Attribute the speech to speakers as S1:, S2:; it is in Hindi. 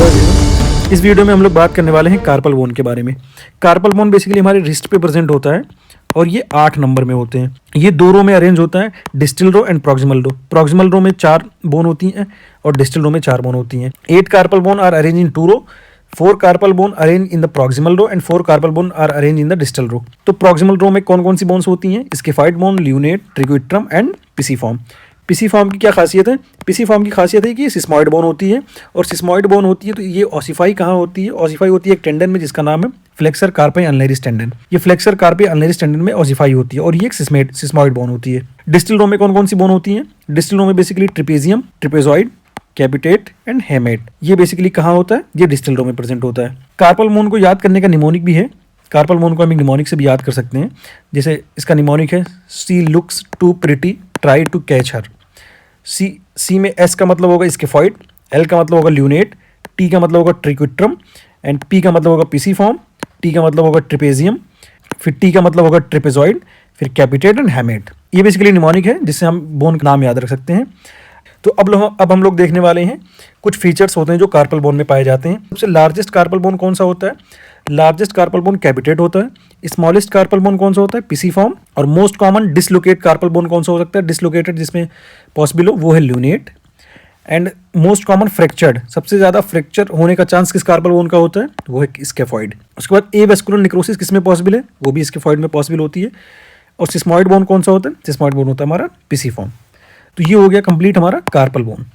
S1: Hello everyone. इस वीडियो में हम लोग बात करने वाले हैं कार्पल बोन के बारे में। कार्पल बोन बेसिकली हमारे रिस्ट पे प्रेजेंट होता है और ये 8 नंबर में होते हैं। ये 2 रो में अरेंज होता है, distal row and proximal row. Proximal row में 4 बोन होती हैं और डिस्टल रो में 4 बोन होती हैं। 8 carpal bone are arrange in 2 row, 4 carpal bone arrange in the proximal row and 4 carpal bone are arrange in the distal row. तो प्रॉक्सिमल रो में कौन कौन सी बोन्स होती हैं? Scaphoid bone, lunate, triquetrum and pisiform. Pisiform की क्या खासियत है? पिसीफॉर्म की खासियत है कि ये सिस्मॉइड बोन होती है, और सिस्मॉइड बोन होती है तो ये ऑसिफाई कहाँ होती है? ऑसिफाई होती है एक टेंडन में जिसका नाम है फ्लेक्सर कार्पे अल्नरिस टेंडन। ये फ्लेक्सर कार्पे अल्नरिस टेंडन में ऑसिफाई होती है और ये एक सिस्मॉइड बोन होती है। डिस्टल रो में कौन कौन सी बोन होती हैं? डिस्टल रो में basically trapezium, trapezoid, capitate and hamate. ये बेसिकली कहाँ होता है? ये डिस्टल रो में प्रेजेंट होता है। कार्पल बोन को याद करने का निमोनिक भी है। कार्पल बोन को हम निमोनिक से भी याद कर सकते हैं। जैसे इसका निमोनिक है she looks too pretty, try to catch her. She में एस का मतलब होगा स्केफॉइड, एल का मतलब होगा ल्यूनेट, टी का मतलब होगा ट्रिक्विट्रम एंड पी का मतलब होगा पिसीफॉर्म, टी का मतलब होगा ट्रिपेजियम, फिर टी का मतलब होगा ट्रिपेजॉइड, फिर कैपिटेट एंड हेमेट। ये बेसिकली निमोनिक है जिससे हम बोन का नाम याद रख सकते हैं। तो अब हम लोग देखने वाले हैं कुछ फीचर्स होते हैं जो कार्पल बोन में पाए जाते हैं। सबसे लार्जेस्ट कार्पल बोन कौन सा होता है? लार्जेस्ट कार्पल बोन कैपिटेट होता है। स्मॉलेस्ट कार्पल बोन कौन सा होता है? पिसीफॉर्म। और most common dislocate carpal bone कौन सा हो सकता है? डिसलोकेटेड जिसमें पॉसिबल हो वो है lunate. And most common fractured, सबसे ज़्यादा फ्रैक्चर होने का चांस किस कार्पल बोन का होता है? वो है स्केफॉइड। उसके बाद एवेस्कुलर निक्रोसिस किस में पॉसिबल है? वो भी स्केफॉइड में पॉसिबल होती है। और सिस्मॉइड बोन कौन सा होता है? सिस्मॉइड बोन होता है हमारा पिसीफॉर्म। तो ये हो गया कंप्लीट हमारा कार्पल बोन।